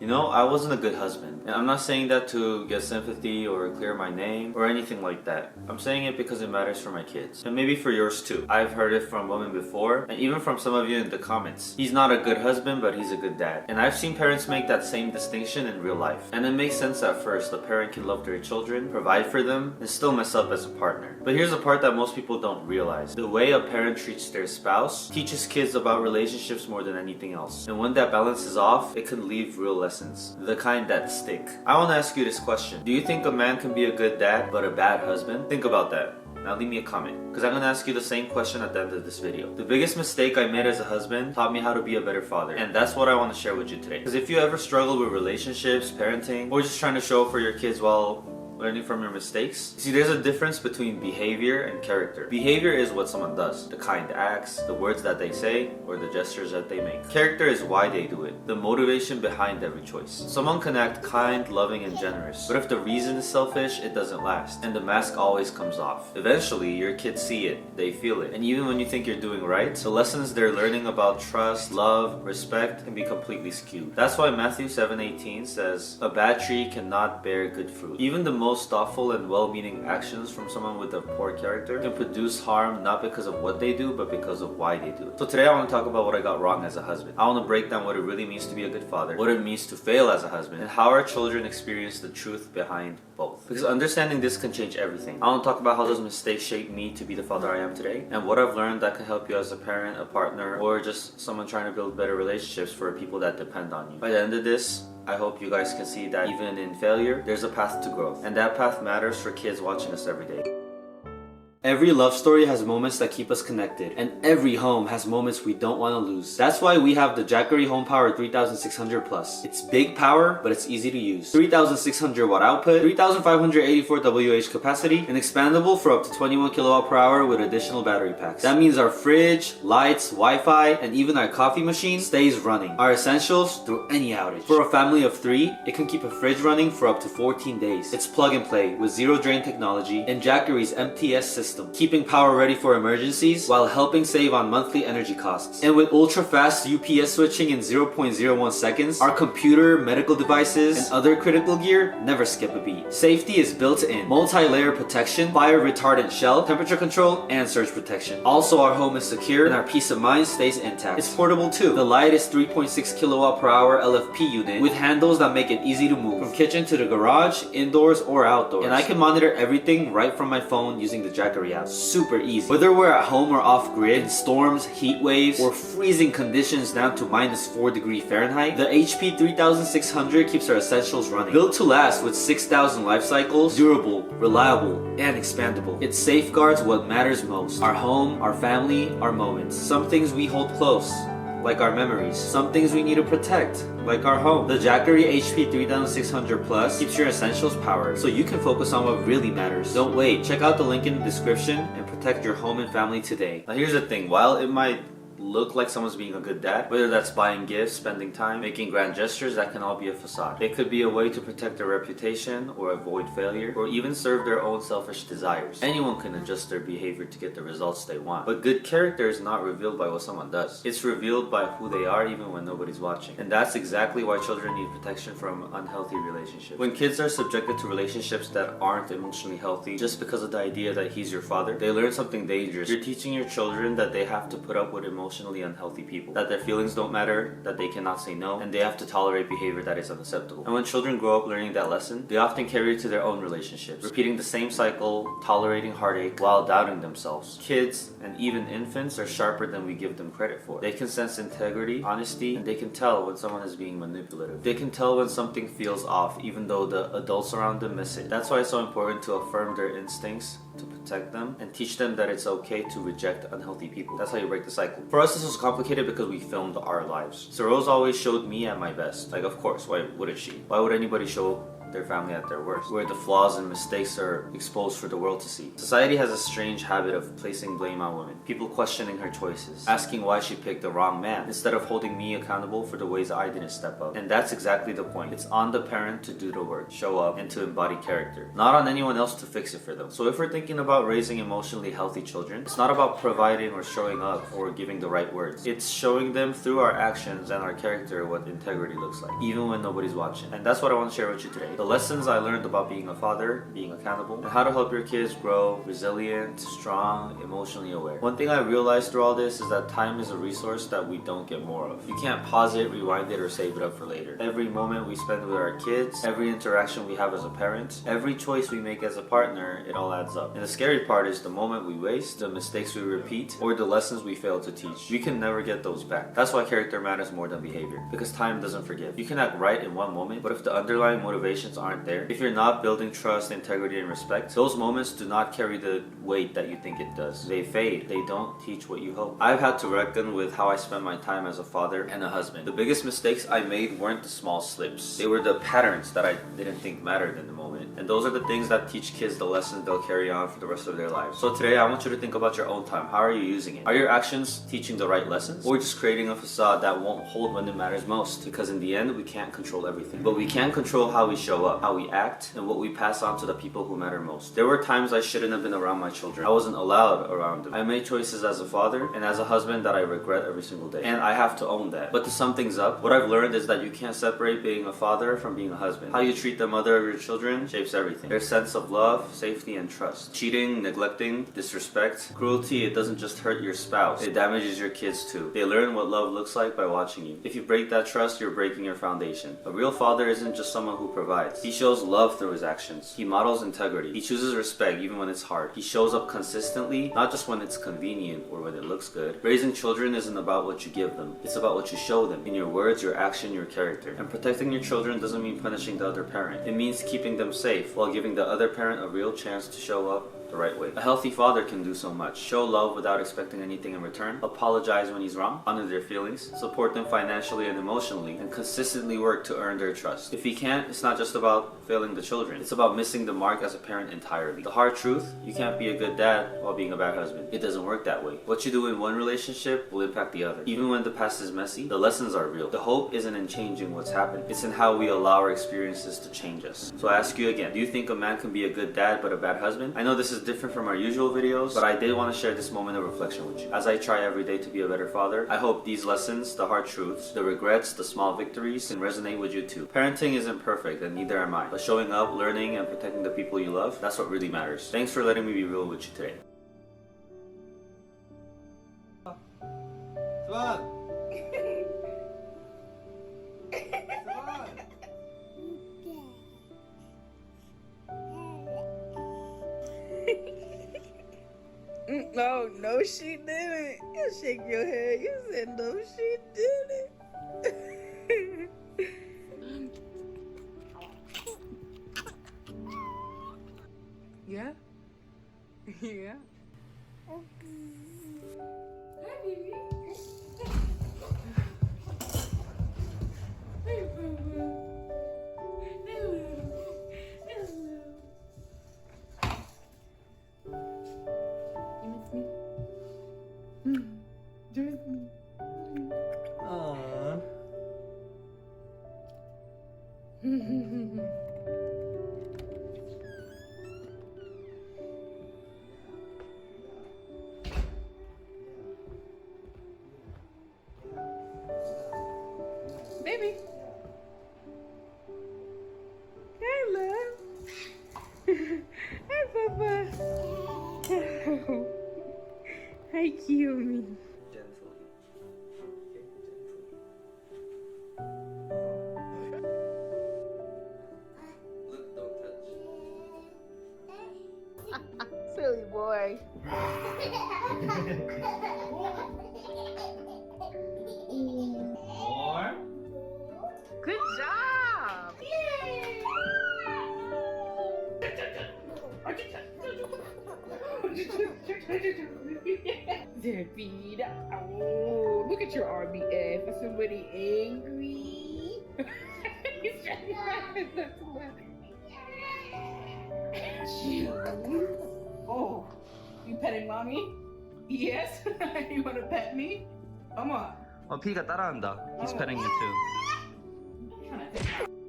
You know, I wasn't a good husband. And I'm not saying that to get sympathy or clear my name or anything like that. I'm saying it because it matters for my kids. And maybe for yours too. I've heard it from women before, and even from some of you in the comments. He's not a good husband, but he's a good dad. And I've seen parents make that same distinction in real life. And it makes sense at first. A parent can love their children, provide for them, and still mess up as a partner. But here's the part that most people don't realize. The way a parent treats their spouse teaches kids about relationships more than anything else. And when that balance is off, it can leave real lessons. The kind that stick. I want to ask you this question. Do you think a man can be a good dad but a bad husband? Think about that. Now leave me a comment, because I'm going to ask you the same question at the end of this video. The biggest mistake I made as a husband taught me how to be a better father, and that's what I want to share with you today. Because if you ever struggle with relationships, parenting, or just trying to show up for your kids while learning from your mistakes. You see, there's a difference between behavior and character. Behavior is what someone does, the kind acts, the words that they say, or the gestures that they make. Character is why they do it, the motivation behind every choice. Someone can act kind, loving, and generous, but if the reason is selfish, it doesn't last, and the mask always comes off. Eventually, your kids see it, they feel it, and even when you think you're doing right, the lessons they're learning about trust, love, respect can be completely skewed. That's why Matthew 7:18 says, "A bad tree cannot bear good fruit." Even the most thoughtful and well-meaning actions from someone with a poor character can produce harm not because of what they do, but because of why they do it. So today I want to talk about what I got wrong as a husband. I want to break down what it really means to be a good father, what it means to fail as a husband, and how our children experience the truth behind both. Because understanding this can change everything. I want to talk about how those mistakes shaped me to be the father I am today, and what I've learned that can help you as a parent, a partner, or just someone trying to build better relationships for people that depend on you. By the end of this, I hope you guys can see that even in failure, there's a path to growth. And that path matters for kids watching us every day. Every love story has moments that keep us connected, and every home has moments we don't want to lose. That's why we have the Jackery HomePower 3600 Plus. It's big power, but it's easy to use. 3600 watt output, 3584 WH capacity, and expandable for up to 21 kilowatt per hour with additional battery packs. That means our fridge, lights, Wi-Fi, and even our coffee machine stays running. Our essentials through any outage. For a family of 3, it can keep a fridge running for up to 14 days. It's plug and play with zero drain technology and Jackery's MTS system, keeping power ready for emergencies while helping save on monthly energy costs. And with ultra-fast UPS switching in 0.01 seconds, our computer, medical devices, and other critical gear never skip a beat. Safety is built in. Multi-layer protection, fire-retardant shell, temperature control, and surge protection. Also, our home is secure and our peace of mind stays intact. It's portable too. The lightest 3.6 kilowatt per hour LFP unit with handles that make it easy to move from kitchen to the garage, indoors, or outdoors. And I can monitor everything right from my phone using the Jackery app. Super easy. Whether we're at home or off grid, in storms, heat waves, or freezing conditions down to -4 Fahrenheit, the HP 3600 keeps our essentials running. Built to last with 6,000 life cycles, durable, reliable, and expandable. It safeguards what matters most. Our home, our family, our moments. Some things we hold close, like our memories. Some things we need to protect, like our home. The Jackery HP 3600 Plus keeps your essentials powered, so you can focus on what really matters. Don't wait. Check out the link in the description and protect your home and family today. Now here's the thing. While it might look like someone's being a good dad, whether that's buying gifts, spending time, making grand gestures, that can all be a facade. It could be a way to protect their reputation or avoid failure, or even serve their own selfish desires. Anyone can adjust their behavior to get the results they want, but good character is not revealed by what someone does. It's revealed by who they are even when nobody's watching. And that's exactly why children need protection from unhealthy relationships. When kids are subjected to relationships that aren't emotionally healthy just because of the idea that he's your father, they learn something dangerous. You're teaching your children that they have to put up with emotionally unhealthy people, that their feelings don't matter, that they cannot say no, and they have to tolerate behavior that is unacceptable. And when children grow up learning that lesson, they often carry it to their own relationships, repeating the same cycle, tolerating heartache while doubting themselves. Kids and even infants are sharper than we give them credit for. They can sense integrity, honesty, and they can tell when someone is being manipulative. They can tell when something feels off even though the adults around them miss it. That's why it's so important to affirm their instincts, to protect them, and teach them that it's okay to reject unhealthy people. That's how you break the cycle. For us, this was complicated because we filmed our lives. So Rose always showed me at my best. Like, of course, why wouldn't she? Why would anybody show their family at their worst, where the flaws and mistakes are exposed for the world to see. Society has a strange habit of placing blame on women. People questioning her choices, asking why she picked the wrong man, instead of holding me accountable for the ways I didn't step up. And that's exactly the point. It's on the parent to do the work, show up, and to embody character, not on anyone else to fix it for them. So if we're thinking about raising emotionally healthy children, it's not about providing or showing up or giving the right words. It's showing them through our actions and our character what integrity looks like, even when nobody's watching. And that's what I want to share with you today. The lessons I learned about being a father, being accountable, and how to help your kids grow resilient, strong, emotionally aware. One thing I realized through all this is that time is a resource that we don't get more of. You can't pause it, rewind it, or save it up for later. Every moment we spend with our kids, every interaction we have as a parent, every choice we make as a partner, it all adds up. And the scary part is the moment we waste, the mistakes we repeat, or the lessons we fail to teach. We can never get those back. That's why character matters more than behavior, because time doesn't forgive. You can act right in one moment, but if the underlying motivations aren't there, if you're not building trust, integrity, and respect, those moments do not carry the weight that you think it does. They fade. They don't teach what you hope. I've had to reckon with how I spent my time as a father and a husband. The biggest mistakes I made weren't the small slips. They were the patterns that I didn't think mattered in the moment. And those are the things that teach kids the lessons they'll carry on for the rest of their lives. So today I want you to think about your own time. How are you using it? Are your actions teaching the right lessons, or just creating a facade that won't hold when it matters most? Because in the end, we can't control everything, but we can control how we show up, how we act, and what we pass on to the people who matter most. There were times I shouldn't have been around my children. I wasn't allowed around them. I made choices as a father and as a husband that I regret every single day, and I have to own that. But to sum things up, what I've learned is that you can't separate being a father from being a husband. How you treat the mother of your children shapes everything. Their sense of love, safety, and trust. Cheating, neglecting, disrespect, cruelty, it doesn't just hurt your spouse, it damages your kids too. They learn what love looks like by watching you. If you break that trust, you're breaking your foundation. A real father isn't just someone who provides. He shows love through his actions. He models integrity. He chooses respect even when it's hard. He shows up consistently, not just when it's convenient or when it looks good. Raising children isn't about what you give them. It's about what you show them in your words, your action, your character. And protecting your children doesn't mean punishing the other parent. It means keeping them safe while giving the other parent a real chance to show up the right way. A healthy father can do so much. Show love without expecting anything in return. Apologize when he's wrong. Honor their feelings. Support them financially and emotionally. And consistently work to earn their trust. If he can't, it's not just about failing the children. It's about missing the mark as a parent entirely. The hard truth, you can't be a good dad while being a bad husband. It doesn't work that way. What you do in one relationship will impact the other. Even when the past is messy, the lessons are real. The hope isn't in changing what's happened. It's in how we allow our experiences to change us. So I ask you again, do you think a man can be a good dad but a bad husband? I know this is different from our usual videos, but I did want to share this moment of reflection with you. As I try every day to be a better father, I hope these lessons, the hard truths, the regrets, the small victories can resonate with you too. Parenting isn't perfect, and neither am I. But showing up, learning, and protecting the people you love, that's what really matters. Thanks for letting me be real with you today. Swan! No, no, she didn't. You shake your head. You said no, she didn't. Yeah? Yeah. Hi, baby. Hey, Boo-Boo. Hello. Hello. You miss me? Do you miss me? Aww. Baby. Hey, love. Hey, Papa. Hi, Kiyomi. Gently. Look, don't touch. Silly boy. More. Good job. Yay. Debbie, oh, look at your RBF. Is somebody angry? He's trying to find Oh, you petting mommy? Yes? You want to pet me? Come on. 피가 따라한다. He's petting you too. I'm trying to think.